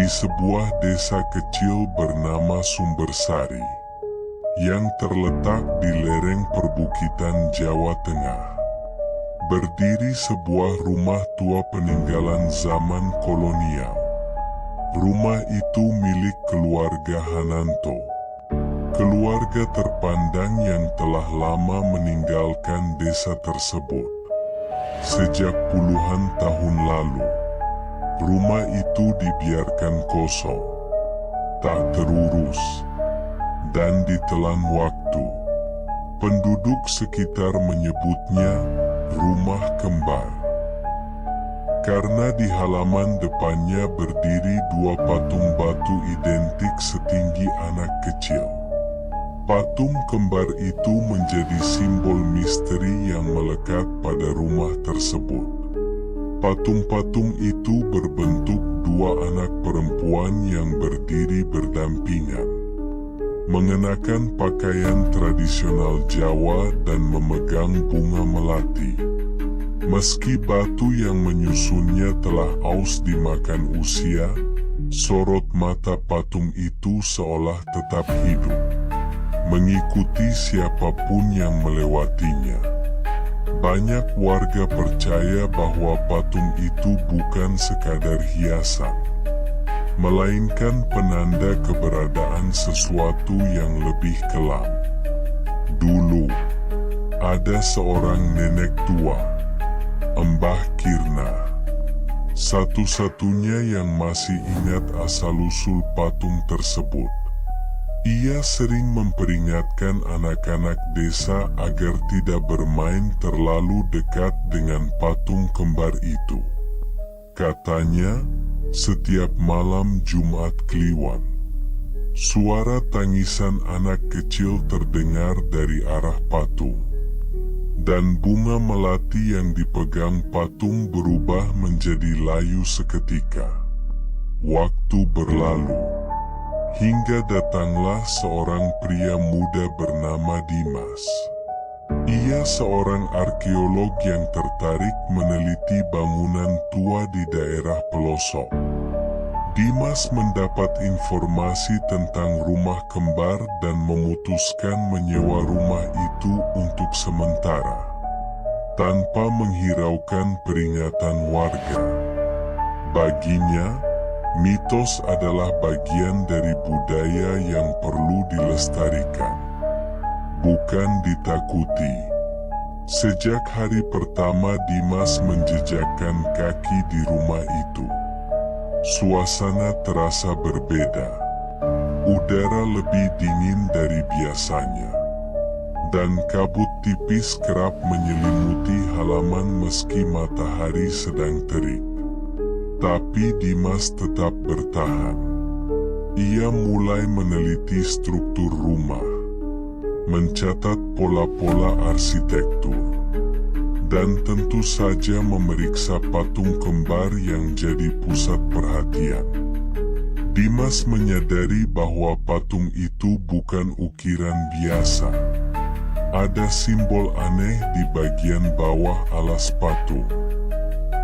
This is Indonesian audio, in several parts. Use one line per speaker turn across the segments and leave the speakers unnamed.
sebuah desa kecil bernama Sumbersari, yang terletak di lereng perbukitan Jawa Tengah, berdiri sebuah rumah tua peninggalan zaman kolonial. Rumah itu milik keluarga Hananto, keluarga terpandang yang telah lama meninggalkan desa tersebut. Sejak puluhan tahun lalu, rumah itu dibiarkan kosong, tak terurus, dan ditelan waktu. Penduduk sekitar menyebutnya rumah kembar. Karena di halaman depannya berdiri dua patung batu identik setinggi anak kecil. Patung kembar itu menjadi simbol misteri yang melekat pada rumah tersebut. Patung-patung itu berbentuk dua anak perempuan yang berdiri berdampingan, mengenakan pakaian tradisional Jawa dan memegang bunga melati. Meski batu yang menyusunnya telah aus dimakan usia, sorot mata patung itu seolah tetap hidup, mengikuti siapapun yang melewatinya. Banyak warga percaya bahwa patung itu bukan sekadar hiasan, melainkan penanda keberadaan sesuatu yang lebih kelam. Dulu, ada seorang nenek tua, Mbah Kirna, satu-satunya yang masih ingat asal-usul patung tersebut. Ia sering memperingatkan anak-anak desa agar tidak bermain terlalu dekat dengan patung kembar itu. Katanya, setiap malam Jumat Kliwon, suara tangisan anak kecil terdengar dari arah patung, dan bunga melati yang dipegang patung berubah menjadi layu seketika. Waktu berlalu, hingga datanglah seorang pria muda bernama Dimas. Ia seorang arkeolog yang tertarik meneliti bangunan tua di daerah pelosok. Dimas mendapat informasi tentang rumah kembar dan memutuskan menyewa rumah itu untuk sementara, tanpa menghiraukan peringatan warga. Baginya, mitos adalah bagian dari budaya yang perlu dilestarikan, bukan ditakuti. Sejak hari pertama Dimas menjejakkan kaki di rumah itu, suasana terasa berbeda. Udara lebih dingin dari biasanya, dan kabut tipis kerap menyelimuti halaman meski matahari sedang terik. Tapi Dimas tetap bertahan. Ia mulai meneliti struktur rumah, mencatat pola-pola arsitektur, dan tentu saja memeriksa patung kembar yang jadi pusat perhatian. Dimas menyadari bahwa patung itu bukan ukiran biasa. Ada simbol aneh di bagian bawah alas patung.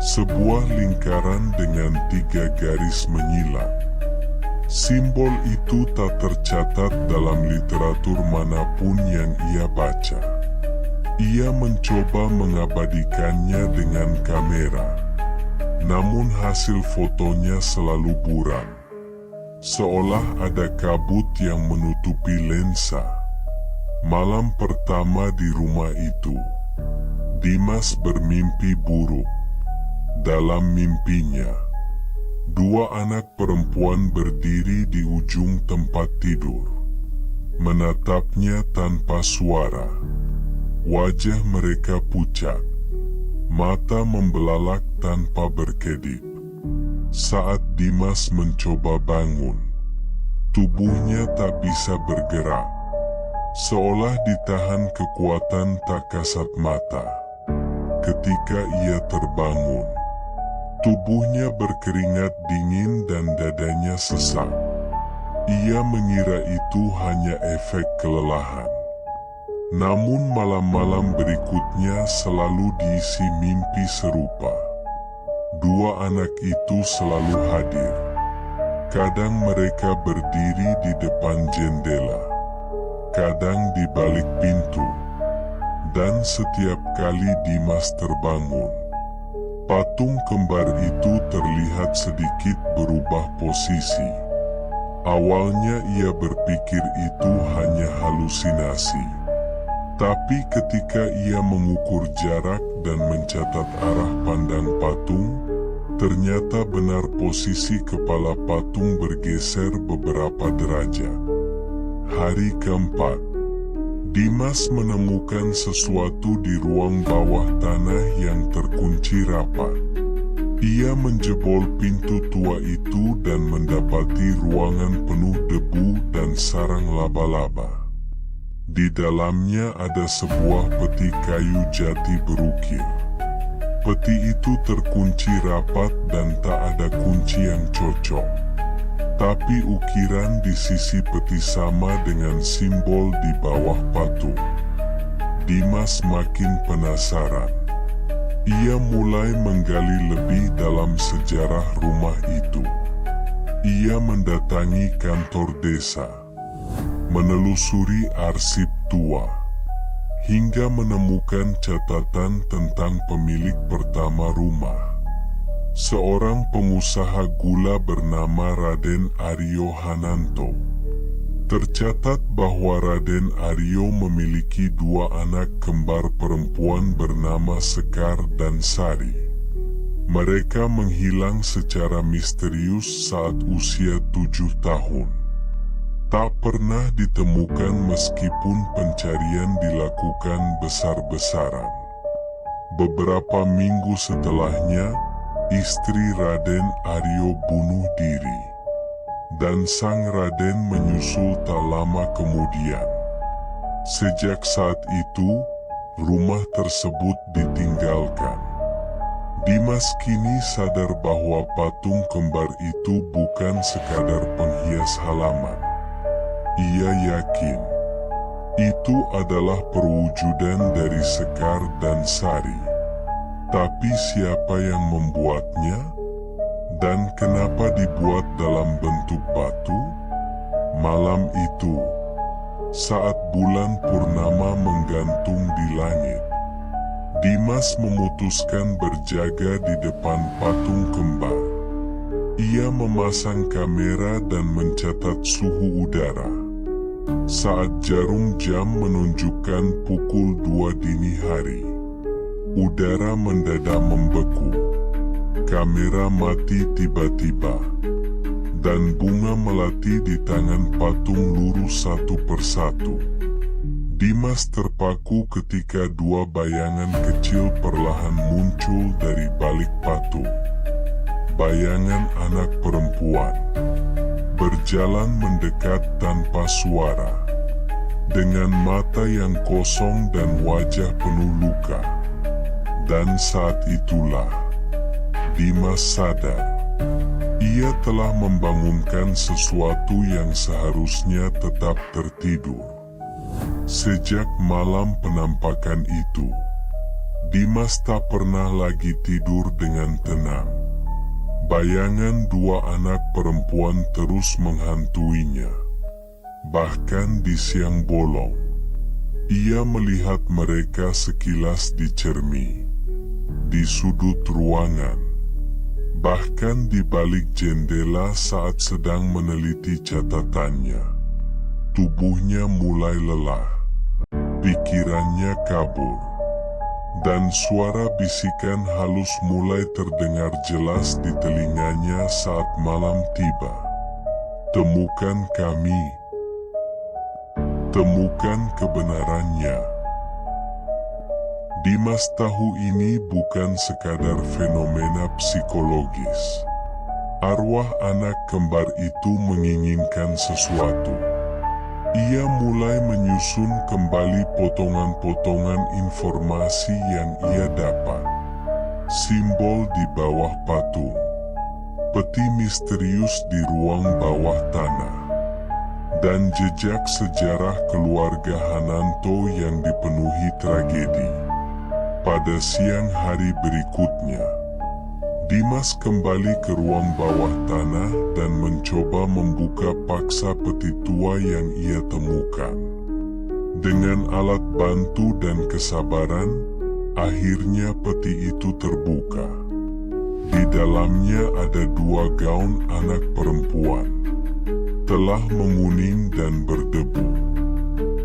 Sebuah lingkaran dengan 3 garis menyilang. Simbol itu tak tercatat dalam literatur manapun yang ia baca. Ia mencoba mengabadikannya dengan kamera, namun hasil fotonya selalu buram, seolah ada kabut yang menutupi lensa. Malam pertama di rumah itu, Dimas bermimpi buruk. Dalam mimpinya, 2 anak perempuan berdiri di ujung tempat tidur, menatapnya tanpa suara. Wajah mereka pucat, mata membelalak tanpa berkedip. Saat Dimas mencoba bangun, tubuhnya tak bisa bergerak, seolah ditahan kekuatan tak kasat mata. Ketika ia terbangun, tubuhnya berkeringat dingin dan dadanya sesak. Ia mengira itu hanya efek kelelahan. Namun malam-malam berikutnya selalu diisi mimpi serupa. 2 anak itu selalu hadir. Kadang mereka berdiri di depan jendela, kadang di balik pintu. Dan setiap kali Dimas terbangun, patung kembar itu terlihat sedikit berubah posisi. Awalnya ia berpikir itu hanya halusinasi. Tapi ketika ia mengukur jarak dan mencatat arah pandang patung, ternyata benar posisi kepala patung bergeser beberapa derajat. Hari keempat, Dimas menemukan sesuatu di ruang bawah tanah yang terkunci rapat. Ia menjebol pintu tua itu dan mendapati ruangan penuh debu dan sarang laba-laba. Di dalamnya ada sebuah peti kayu jati berukir. Peti itu terkunci rapat dan tak ada kunci yang cocok. Tapi ukiran di sisi peti sama dengan simbol di bawah patung. Dimas makin penasaran. Ia mulai menggali lebih dalam sejarah rumah itu. Ia mendatangi kantor desa, menelusuri arsip tua, hingga menemukan catatan tentang pemilik pertama rumah. Seorang pengusaha gula bernama Raden Aryo Hananto. Tercatat bahwa Raden Aryo memiliki 2 anak kembar perempuan bernama Sekar dan Sari. Mereka menghilang secara misterius saat usia 7 tahun. Tak pernah ditemukan meskipun pencarian dilakukan besar-besaran. Beberapa minggu setelahnya, istri Raden Aryo bunuh diri, dan sang Raden menyusul tak lama kemudian. Sejak saat itu, rumah tersebut ditinggalkan. Dimas kini sadar bahwa patung kembar itu bukan sekadar penghias halaman. Ia yakin itu adalah perwujudan dari Sekar dan Sari. Tapi siapa yang membuatnya? Dan kenapa dibuat dalam bentuk batu? Malam itu, saat bulan purnama menggantung di langit, Dimas memutuskan berjaga di depan patung kembar. Ia memasang kamera dan mencatat suhu udara. Saat jarum jam menunjukkan pukul 2 dini hari, udara mendadak membeku, kamera mati tiba-tiba, dan bunga melati di tangan patung lurus satu persatu. Dimas terpaku ketika 2 bayangan kecil perlahan muncul dari balik patung. Bayangan anak perempuan, berjalan mendekat tanpa suara, dengan mata yang kosong dan wajah penuh luka. Dan saat itulah Dimas sadar. Ia telah membangunkan sesuatu yang seharusnya tetap tertidur. Sejak malam penampakan itu, Dimas tak pernah lagi tidur dengan tenang. Bayangan 2 anak perempuan terus menghantuinya. Bahkan di siang bolong, ia melihat mereka sekilas di cermin, di sudut ruangan, bahkan di balik jendela saat sedang meneliti catatannya. Tubuhnya mulai lelah, pikirannya kabur, dan suara bisikan halus mulai terdengar jelas di telinganya saat malam tiba. Temukan kami, temukan kebenarannya. Dimas tahu ini bukan sekadar fenomena psikologis. Arwah anak kembar itu menginginkan sesuatu. Ia mulai menyusun kembali potongan-potongan informasi yang ia dapat. Simbol di bawah patung, peti misterius di ruang bawah tanah, dan jejak sejarah keluarga Hananto yang dipenuhi tragedi. Pada siang hari berikutnya, Dimas kembali ke ruang bawah tanah dan mencoba membuka paksa peti tua yang ia temukan. Dengan alat bantu dan kesabaran, akhirnya peti itu terbuka. Di dalamnya ada 2 gaun anak perempuan, telah menguning dan berdebu.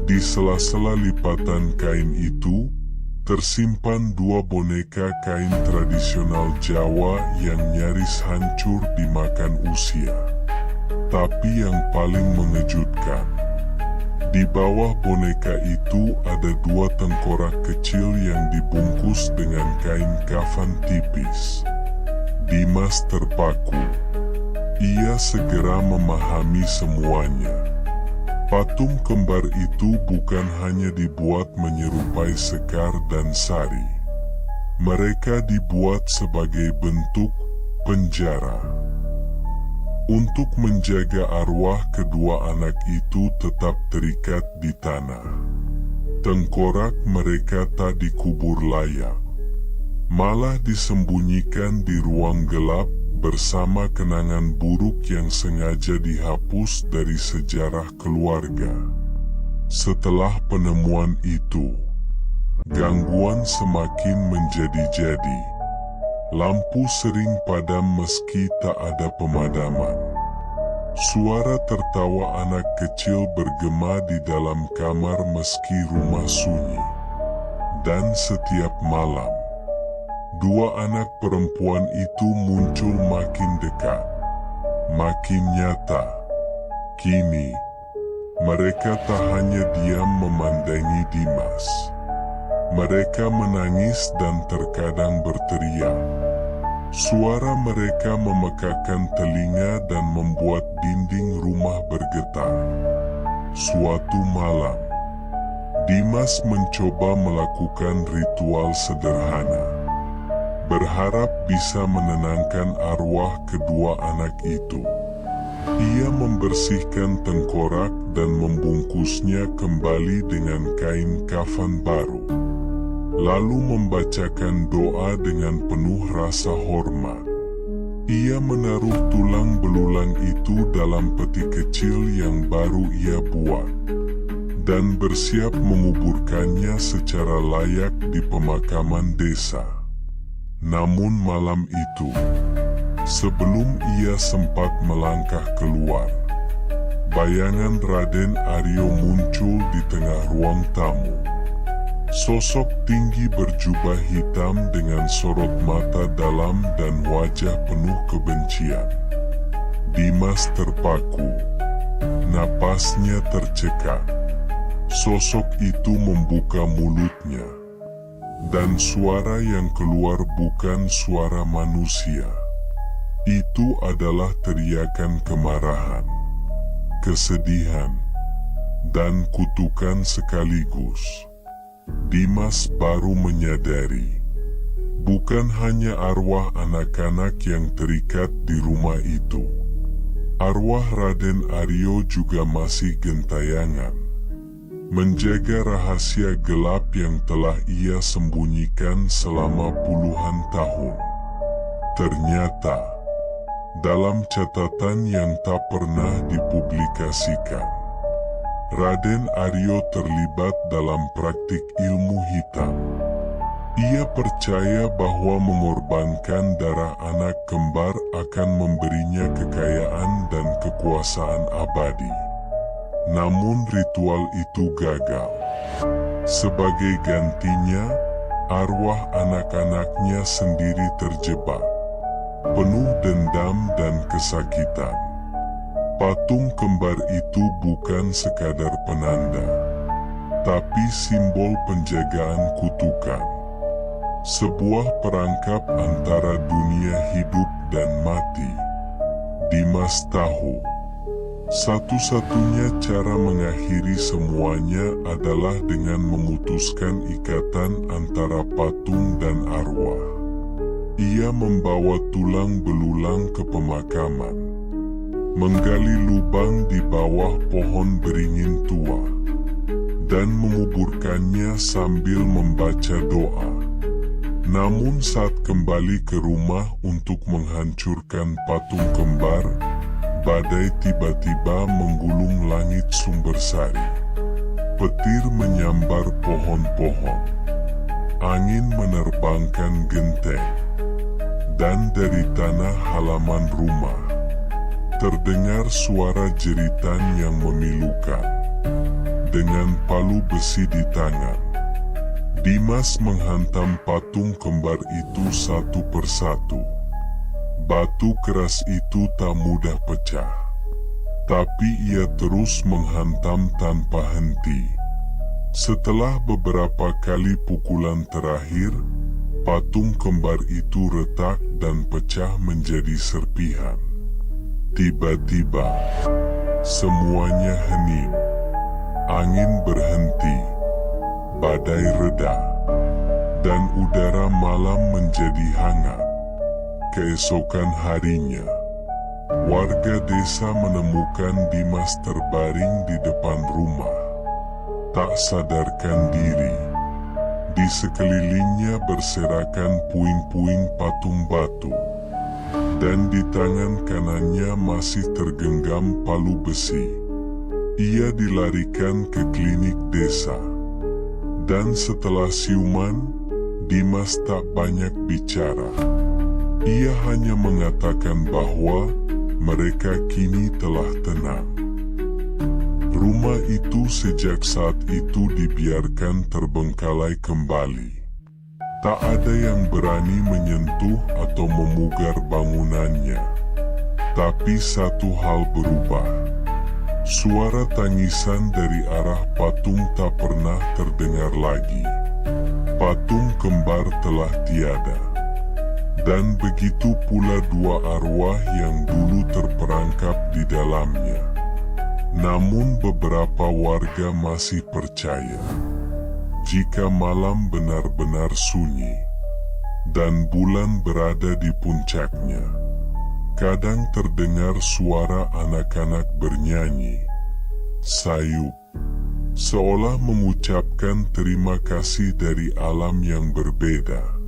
Di sela-sela lipatan kain itu, tersimpan 2 boneka kain tradisional Jawa yang nyaris hancur dimakan usia. Tapi yang paling mengejutkan, di bawah boneka itu ada 2 tengkorak kecil yang dibungkus dengan kain kafan tipis. Dimas terpaku. Ia segera memahami semuanya. Patung kembar itu bukan hanya dibuat menyerupai Sekar dan Sari. Mereka dibuat sebagai bentuk penjara. Untuk menjaga arwah kedua anak itu tetap terikat di tanah. Tengkorak mereka tak dikubur layak, malah disembunyikan di ruang gelap bersama kenangan buruk yang sengaja dihapus dari sejarah keluarga. Setelah penemuan itu, gangguan semakin menjadi-jadi. Lampu sering padam meski tak ada pemadaman. Suara tertawa anak kecil bergema di dalam kamar meski rumah sunyi. Dan setiap malam, 2 anak perempuan itu muncul makin dekat, makin nyata. Kini, mereka tak hanya diam memandangi Dimas. Mereka menangis dan terkadang berteriak. Suara mereka memekakkan telinga dan membuat dinding rumah bergetar. Suatu malam, Dimas mencoba melakukan ritual sederhana, berharap bisa menenangkan arwah kedua anak itu. Ia membersihkan tengkorak dan membungkusnya kembali dengan kain kafan baru, lalu membacakan doa dengan penuh rasa hormat. Ia menaruh tulang belulang itu dalam peti kecil yang baru ia buat, dan bersiap menguburkannya secara layak di pemakaman desa. Namun malam itu, sebelum ia sempat melangkah keluar, bayangan Raden Aryo muncul di tengah ruang tamu. Sosok tinggi berjubah hitam dengan sorot mata dalam dan wajah penuh kebencian. Dimas terpaku, napasnya tercekat. Sosok itu membuka mulutnya, dan suara yang keluar bukan suara manusia. Itu adalah teriakan kemarahan, kesedihan, dan kutukan sekaligus. Dimas baru menyadari, bukan hanya arwah anak-anak yang terikat di rumah itu. Arwah Raden Aryo juga masih gentayangan, menjaga rahasia gelap yang telah ia sembunyikan selama puluhan tahun. Ternyata, dalam catatan yang tak pernah dipublikasikan, Raden Aryo terlibat dalam praktik ilmu hitam. Ia percaya bahwa mengorbankan darah anak kembar akan memberinya kekayaan dan kekuasaan abadi. Namun ritual itu gagal. Sebagai gantinya, arwah anak-anaknya sendiri terjebak, penuh dendam dan kesakitan. Patung kembar itu bukan sekadar penanda, tapi simbol penjagaan kutukan. Sebuah perangkap antara dunia hidup dan mati. Dimas tahu, satu-satunya cara mengakhiri semuanya adalah dengan memutuskan ikatan antara patung dan arwah. Ia membawa tulang belulang ke pemakaman, menggali lubang di bawah pohon beringin tua, dan menguburkannya sambil membaca doa. Namun saat kembali ke rumah untuk menghancurkan patung kembar, badai tiba-tiba menggulung langit Sumbersari. Petir menyambar pohon-pohon. Angin menerbangkan genteng. Dan dari tanah halaman rumah, terdengar suara jeritan yang memilukan. Dengan palu besi di tangan, Dimas menghantam patung kembar itu satu persatu. Batu keras itu tak mudah pecah, tapi ia terus menghantam tanpa henti. Setelah beberapa kali pukulan terakhir, patung kembar itu retak dan pecah menjadi serpihan. Tiba-tiba, semuanya hening. Angin berhenti, badai reda, dan udara malam menjadi hangat. Keesokan harinya, warga desa menemukan Dimas terbaring di depan rumah, tak sadarkan diri. Di sekelilingnya berserakan puing-puing patung batu, dan di tangan kanannya masih tergenggam palu besi. Ia dilarikan ke klinik desa, dan setelah siuman, Dimas tak banyak bicara. Ia hanya mengatakan bahwa mereka kini telah tenang. Rumah itu sejak saat itu dibiarkan terbengkalai kembali. Tak ada yang berani menyentuh atau memugar bangunannya. Tapi satu hal berubah. Suara tangisan dari arah patung tak pernah terdengar lagi. Patung kembar telah tiada. Dan begitu pula dua arwah yang dulu terperangkap di dalamnya. Namun beberapa warga masih percaya, jika malam benar-benar sunyi, dan bulan berada di puncaknya, kadang terdengar suara anak-anak bernyanyi, sayup, seolah mengucapkan terima kasih dari alam yang berbeda.